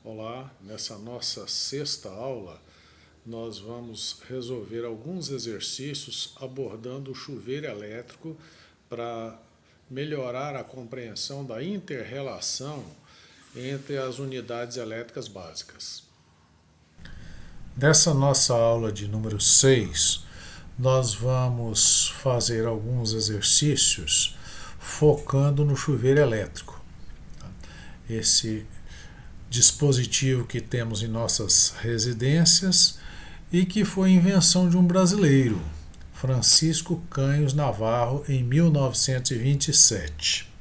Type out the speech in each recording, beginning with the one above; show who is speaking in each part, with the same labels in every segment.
Speaker 1: Olá, nessa nossa sexta aula, nós vamos resolver alguns exercícios abordando o chuveiro elétrico para melhorar a compreensão da inter-relação entre as unidades elétricas básicas. Nessa nossa aula de número 6, nós vamos fazer alguns exercícios focando no chuveiro elétrico. Esse dispositivo que temos em nossas residências e que foi invenção de um brasileiro, Francisco Canhos Navarro, em 1927.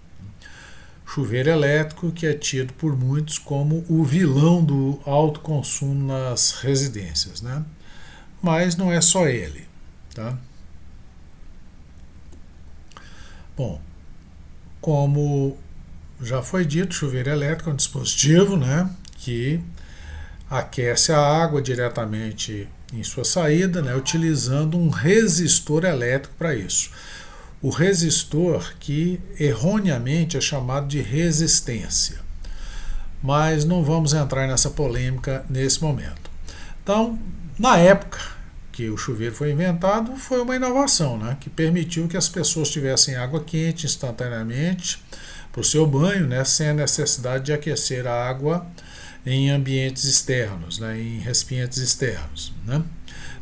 Speaker 1: Chuveiro elétrico que é tido por muitos como o vilão do alto consumo nas residências, né? Mas não é só ele, tá? Bom, como já foi dito, chuveiro elétrico é um dispositivo, né, que aquece a água diretamente em sua saída, né, utilizando um resistor elétrico para isso. O resistor que erroneamente é chamado de resistência. Mas não vamos entrar nessa polêmica nesse momento. Então, na época que o chuveiro foi inventado, foi uma inovação, né, que permitiu que as pessoas tivessem água quente instantaneamente para o seu banho, né, sem a necessidade de aquecer a água em ambientes externos, né, em recipientes externos, né.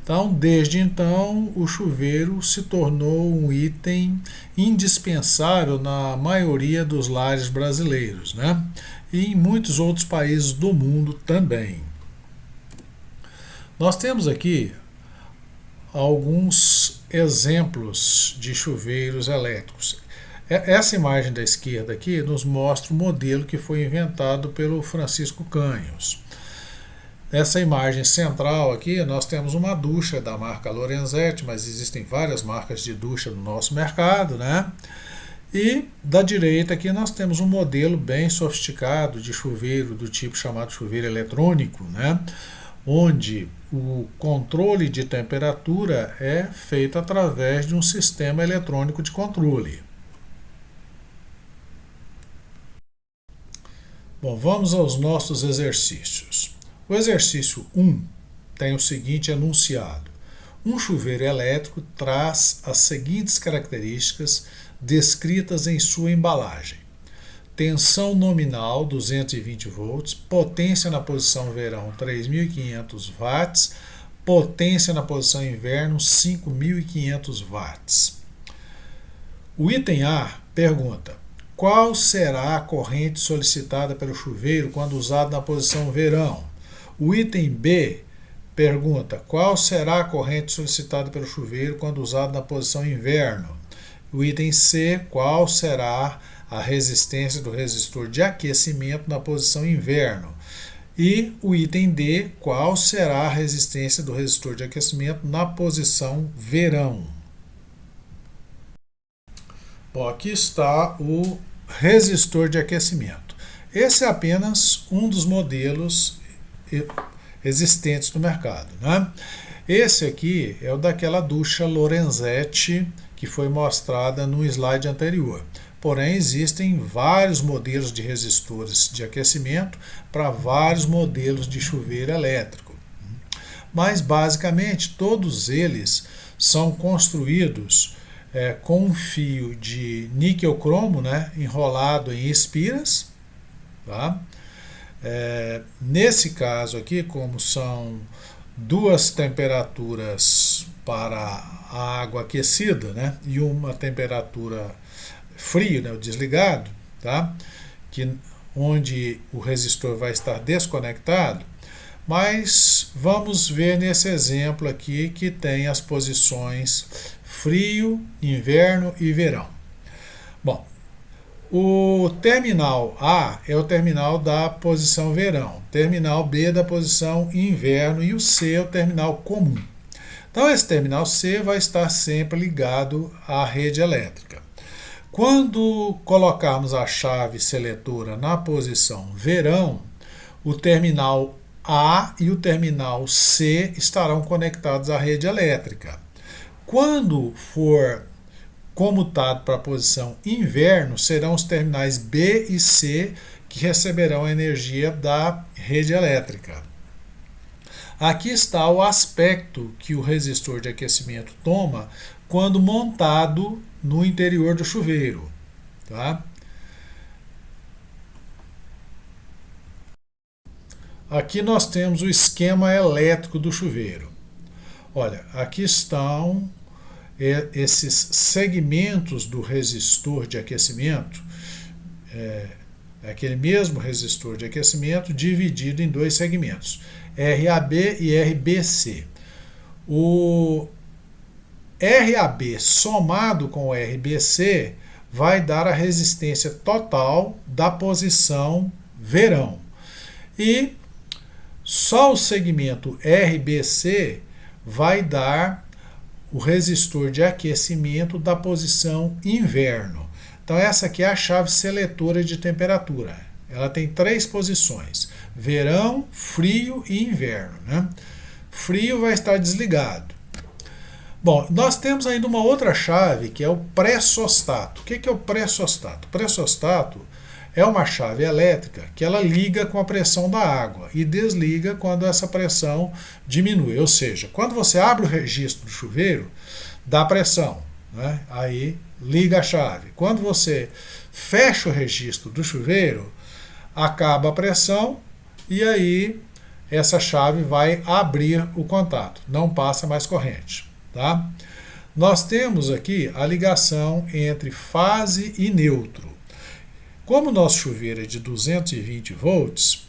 Speaker 1: Então, desde então, o chuveiro se tornou um item indispensável na maioria dos lares brasileiros, né, e em muitos outros países do mundo também. Nós temos aqui alguns exemplos de chuveiros elétricos. Essa imagem da esquerda aqui nos mostra o modelo que foi inventado pelo Francisco Canhos. Nessa imagem central aqui nós temos uma ducha da marca Lorenzetti, mas existem várias marcas de ducha no nosso mercado, né? E da direita aqui nós temos um modelo bem sofisticado de chuveiro do tipo chamado chuveiro eletrônico, né? Onde o controle de temperatura é feito através de um sistema eletrônico de controle. Bom, vamos aos nossos exercícios. O exercício 1 tem o seguinte enunciado. Um chuveiro elétrico traz as seguintes características descritas em sua embalagem. Tensão nominal 220 volts, potência na posição verão 3.500 watts, potência na posição inverno 5.500 watts. O item A pergunta: qual será a corrente solicitada pelo chuveiro quando usado na posição verão? O item B pergunta: qual será a corrente solicitada pelo chuveiro quando usado na posição inverno? O item C: qual será a resistência do resistor de aquecimento na posição inverno? E o item D: qual será a resistência do resistor de aquecimento na posição verão? Bom, aqui está o resistor de aquecimento. Esse é apenas um dos modelos existentes no mercado, né? Esse aqui é o daquela ducha Lorenzetti que foi mostrada no slide anterior. Porém, existem vários modelos de resistores de aquecimento para vários modelos de chuveiro elétrico. Mas, basicamente, todos eles são construídos com um fio de níquel cromo, né, enrolado em espiras. Tá? Nesse caso aqui, como são duas temperaturas para a água aquecida, né, e uma temperatura fria, né, o desligado, tá? Onde o resistor vai estar desconectado, mas vamos ver nesse exemplo aqui que tem as posições frio, inverno e verão. Bom, o terminal A é o terminal da posição verão, terminal B da posição inverno e o C é o terminal comum. Então esse terminal C vai estar sempre ligado à rede elétrica. Quando colocarmos a chave seletora na posição verão, o terminal A e o terminal C estarão conectados à rede elétrica. Quando for comutado para a posição inverno, serão os terminais B e C que receberão energia da rede elétrica. Aqui está o aspecto que o resistor de aquecimento toma quando montado no interior do chuveiro. Tá? Aqui nós temos o esquema elétrico do chuveiro. Olha, aqui estão esses segmentos do resistor de aquecimento, aquele mesmo resistor de aquecimento dividido em dois segmentos, RAB e RBC. O RAB somado com o RBC vai dar a resistência total da posição verão. E só o segmento RBC vai dar o resistor de aquecimento da posição inverno. Então essa aqui é a chave seletora de temperatura. Ela tem 3 posições: verão, frio e inverno. Né? Frio vai estar desligado. Bom, nós temos ainda uma outra chave que é o pré-sostato. O que é o pré-sostato? O pré-sostato é uma chave elétrica que ela liga com a pressão da água e desliga quando essa pressão diminui. Ou seja, quando você abre o registro do chuveiro, dá pressão, né? Aí liga a chave. Quando você fecha o registro do chuveiro, acaba a pressão e aí essa chave vai abrir o contato, não passa mais corrente. Tá? Nós temos aqui a ligação entre fase e neutro. Como o nosso chuveiro é de 220 volts,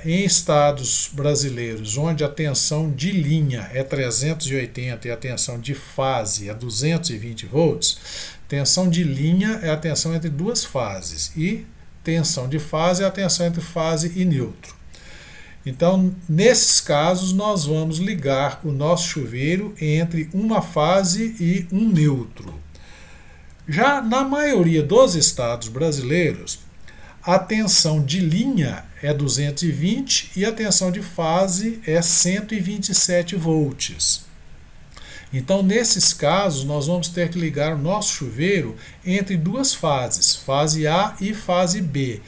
Speaker 1: em estados brasileiros onde a tensão de linha é 380 e a tensão de fase é 220 volts, tensão de linha é a tensão entre duas fases e tensão de fase é a tensão entre fase e neutro. Então, nesses casos, nós vamos ligar o nosso chuveiro entre uma fase e um neutro. Já na maioria dos estados brasileiros, a tensão de linha é 220 e a tensão de fase é 127 volts. Então, nesses casos, nós vamos ter que ligar o nosso chuveiro entre duas fases, fase A e fase B.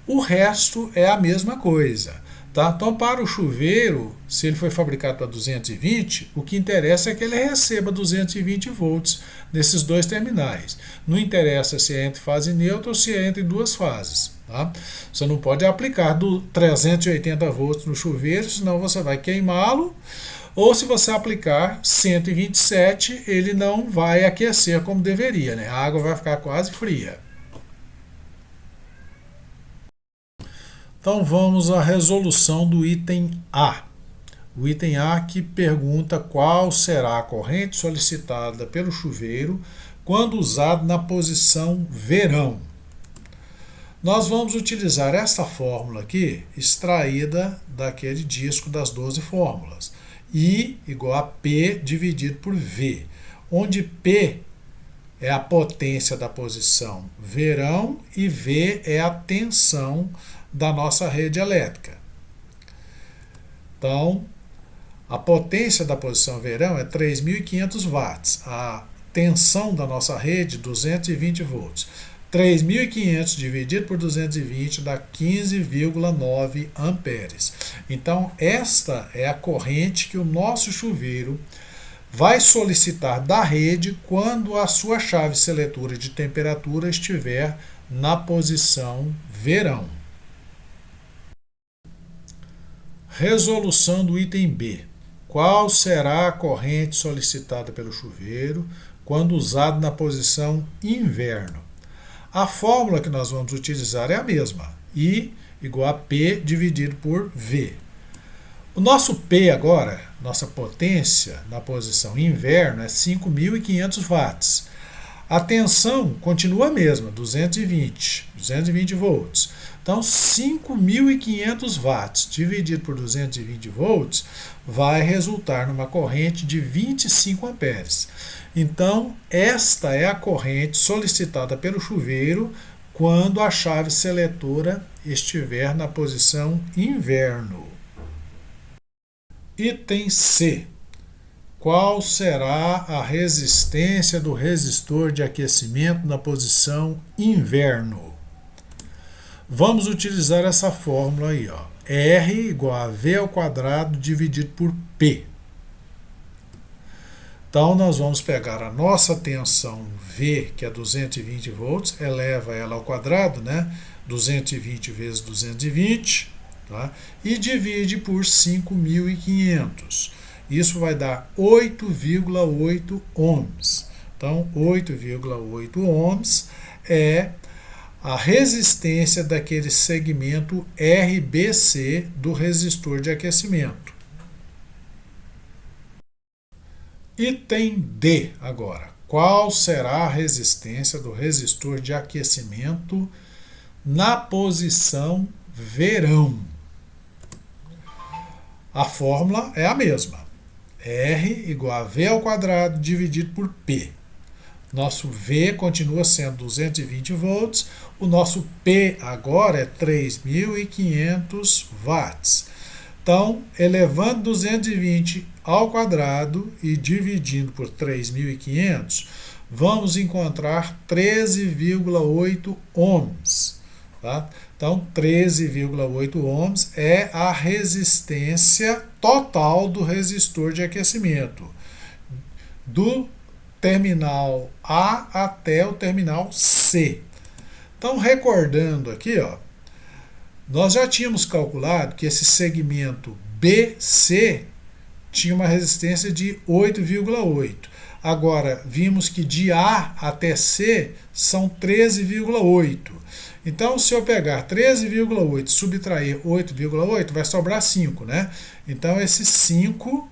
Speaker 1: O resto é a mesma coisa. Tá? Então, para o chuveiro, se ele foi fabricado para 220, o que interessa é que ele receba 220 volts nesses dois terminais. Não interessa se é entre fase neutra ou se é entre duas fases. Tá? Você não pode aplicar 380 volts no chuveiro, senão você vai queimá-lo. Ou se você aplicar 127, ele não vai aquecer como deveria, né? A água vai ficar quase fria. Então vamos à resolução do item A. O item A que pergunta qual será a corrente solicitada pelo chuveiro quando usado na posição verão. Nós vamos utilizar esta fórmula aqui, extraída daquele disco das 12 fórmulas. I igual a P dividido por V, onde P é a potência da posição verão e V é a tensão da nossa rede elétrica. Então, a potência da posição verão é 3.500 watts, a tensão da nossa rede 220 volts. 3.500 dividido por 220 dá 15,9 amperes. Então, esta é a corrente que o nosso chuveiro vai solicitar da rede quando a sua chave seletora de temperatura estiver na posição verão. Resolução do item B. Qual será a corrente solicitada pelo chuveiro quando usado na posição inverno? A fórmula que nós vamos utilizar é a mesma. I igual a P dividido por V. O nosso P agora, nossa potência na posição inverno é 5.500 watts. A tensão continua a mesma, 220 volts. Então, 5.500 watts dividido por 220 volts vai resultar numa corrente de 25 amperes. Então, esta é a corrente solicitada pelo chuveiro quando a chave seletora estiver na posição inverno. Item C. Qual será a resistência do resistor de aquecimento na posição inverno? vamos utilizar essa fórmula aí, ó. R igual a V ao quadrado dividido por P. Então, nós vamos pegar a nossa tensão V, que é 220 volts, eleva ela ao quadrado, né? 220 vezes 220, tá? E divide por 5.500. Isso vai dar 8,8 ohms. Então, 8,8 ohms é a resistência daquele segmento RBC do resistor de aquecimento. Item D agora. Qual será a resistência do resistor de aquecimento na posição verão? A fórmula é a mesma. R igual a V ao quadrado dividido por P. Nosso V continua sendo 220 volts, o nosso P agora é 3.500 watts. Então, elevando 220 ao quadrado e dividindo por 3.500, vamos encontrar 13,8 ohms. Tá? Então, 13,8 ohms é a resistência total do resistor de aquecimento, do terminal A até o terminal C. Então, recordando aqui, ó, nós já tínhamos calculado que esse segmento BC tinha uma resistência de 8,8. Agora, vimos que de A até C são 13,8. Então, se eu pegar 13,8 e subtrair 8,8, vai sobrar 5, né? Então, esses 5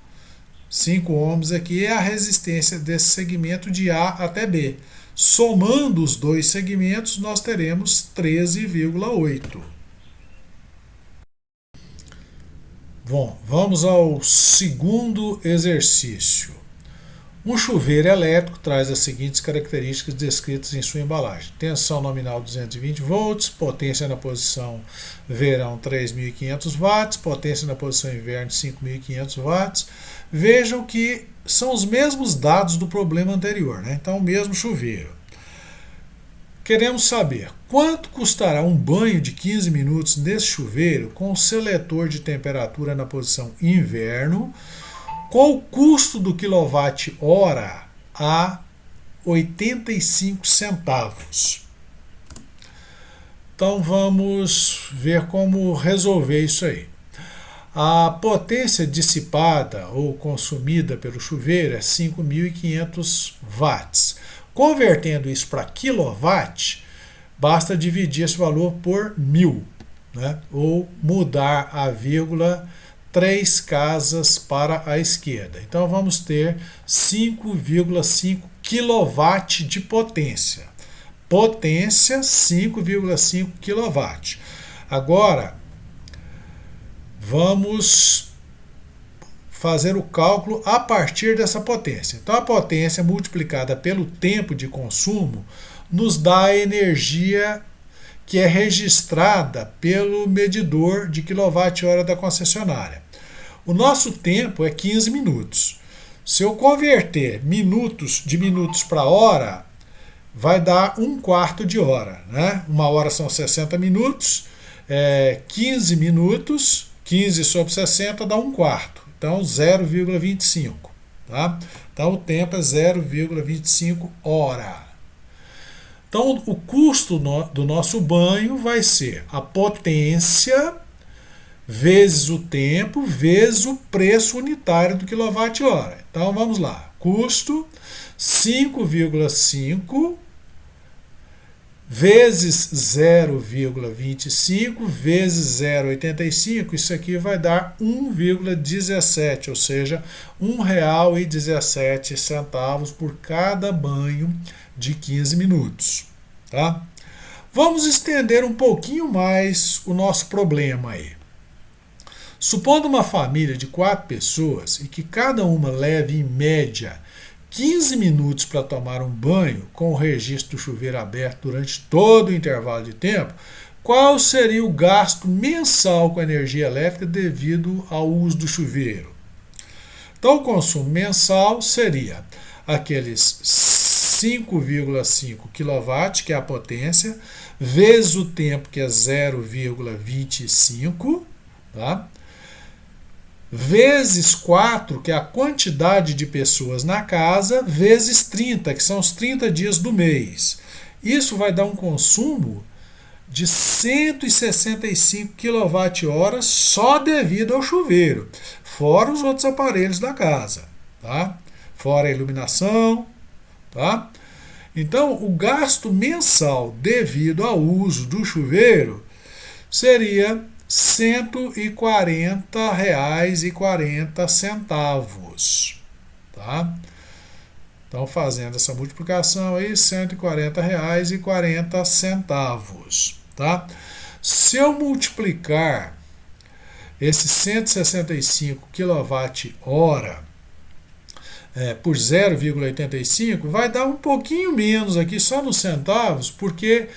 Speaker 1: ohms aqui é a resistência desse segmento de A até B. Somando os dois segmentos, nós teremos 13,8. Bom, vamos ao segundo exercício. Um chuveiro elétrico traz as seguintes características descritas em sua embalagem. Tensão nominal 220 volts, potência na posição verão 3.500 watts, potência na posição inverno 5.500 watts. Vejam que são os mesmos dados do problema anterior, né? Então, o mesmo chuveiro. Queremos saber quanto custará um banho de 15 minutos nesse chuveiro com seletor de temperatura na posição inverno, com o custo do quilowatt-hora a 85 centavos. Então vamos ver como resolver isso aí. A potência dissipada ou consumida pelo chuveiro é 5.500 watts. Convertendo isso para quilowatt, basta dividir esse valor por 1.000, né? Ou mudar a vírgula 3 casas para a esquerda. Então vamos ter 5,5 kW de potência. Potência 5,5 kW. Agora vamos fazer o cálculo a partir dessa potência. Então a potência multiplicada pelo tempo de consumo nos dá a energia que é registrada pelo medidor de quilowatt-hora da concessionária. O nosso tempo é 15 minutos. Se eu converter minutos para hora, vai dar 1/4 de hora, né? Uma hora são 60 minutos, 15 minutos, 15 sobre 60 dá 1/4. Então, 0,25. Tá? Então, o tempo é 0,25 hora. Então, o custo do nosso banho vai ser a potência vezes o tempo, vezes o preço unitário do quilowatt-hora. Então, vamos lá. Custo 5,5 vezes 0,25 vezes 0,85. Isso aqui vai dar 1,17, ou seja, R$ 1,17 por cada banho de 15 minutos. Tá? Vamos estender um pouquinho mais o nosso problema aí. Supondo uma família de 4 pessoas e que cada uma leve, em média, 15 minutos para tomar um banho com o registro do chuveiro aberto durante todo o intervalo de tempo, qual seria o gasto mensal com energia elétrica devido ao uso do chuveiro? Então, o consumo mensal seria aqueles 5,5 kW, que é a potência, vezes o tempo, que é 0,25, tá? Vezes 4, que é a quantidade de pessoas na casa, vezes 30, que são os 30 dias do mês. Isso vai dar um consumo de 165 kWh só devido ao chuveiro, fora os outros aparelhos da casa, tá? Fora a iluminação, tá? Então, o gasto mensal devido ao uso do chuveiro seria R$ 140,40, tá? Então, fazendo essa multiplicação aí, R$ 140,40, tá? Se eu multiplicar esses 165 kWh por 0,85, vai dar um pouquinho menos aqui, só nos centavos, porque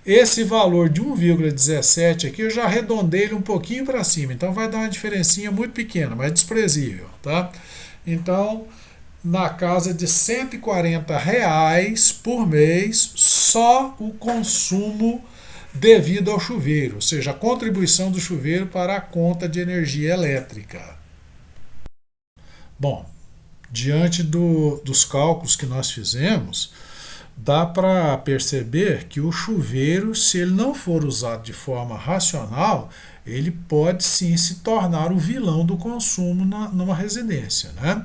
Speaker 1: esse valor de 1,17 aqui eu já arredondei ele um pouquinho para cima, então vai dar uma diferencinha muito pequena, mas desprezível, tá? Então, na casa de R$ 140 por mês, só o consumo devido ao chuveiro, ou seja, a contribuição do chuveiro para a conta de energia elétrica. Bom, diante dos cálculos que nós fizemos, dá para perceber que o chuveiro, se ele não for usado de forma racional, ele pode sim se tornar o vilão do consumo numa residência, né?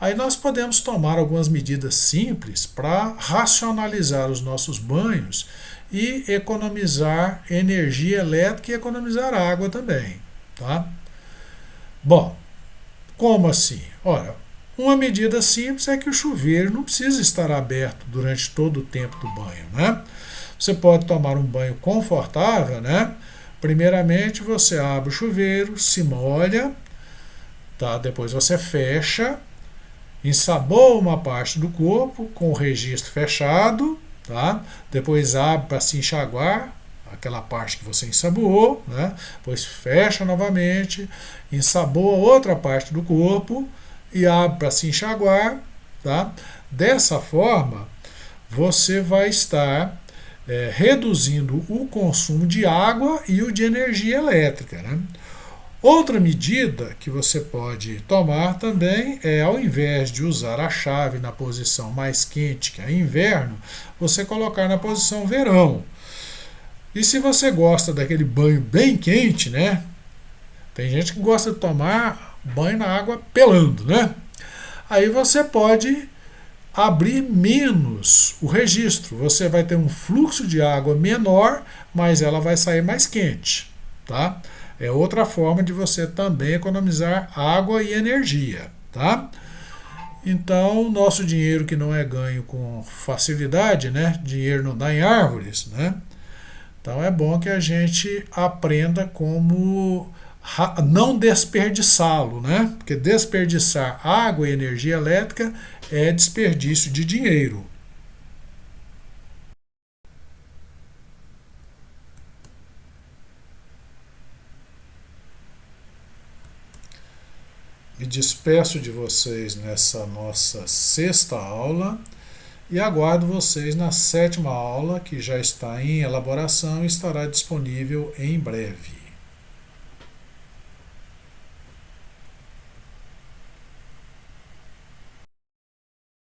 Speaker 1: Aí nós podemos tomar algumas medidas simples para racionalizar os nossos banhos e economizar energia elétrica e economizar água também, tá? Bom, como assim? Ora, uma medida simples é que o chuveiro não precisa estar aberto durante todo o tempo do banho, né? Você pode tomar um banho confortável, né? Primeiramente você abre o chuveiro, se molha, tá? Depois você fecha, ensaboa uma parte do corpo com o registro fechado, tá? Depois abre para se enxaguar aquela parte que você ensaboou, né? Depois fecha novamente, ensaboa outra parte do corpo e abre para se enxaguar, tá? Dessa forma, você vai estar reduzindo o consumo de água e o de energia elétrica, né? Outra medida que você pode tomar também é, ao invés de usar a chave na posição mais quente, que é inverno, você colocar na posição verão. E se você gosta daquele banho bem quente, né? Tem gente que gosta de tomar banho na água pelando, né? Aí você pode abrir menos o registro. Você vai ter um fluxo de água menor, mas ela vai sair mais quente, tá? É outra forma de você também economizar água e energia, tá? Então, nosso dinheiro que não é ganho com facilidade, né? Dinheiro não dá em árvores, né? Então é bom que a gente aprenda como não desperdiçá-lo, né? Porque desperdiçar água e energia elétrica é desperdício de dinheiro. Me despeço de vocês nessa nossa sexta aula e aguardo vocês na sétima aula, que já está em elaboração e estará disponível em breve.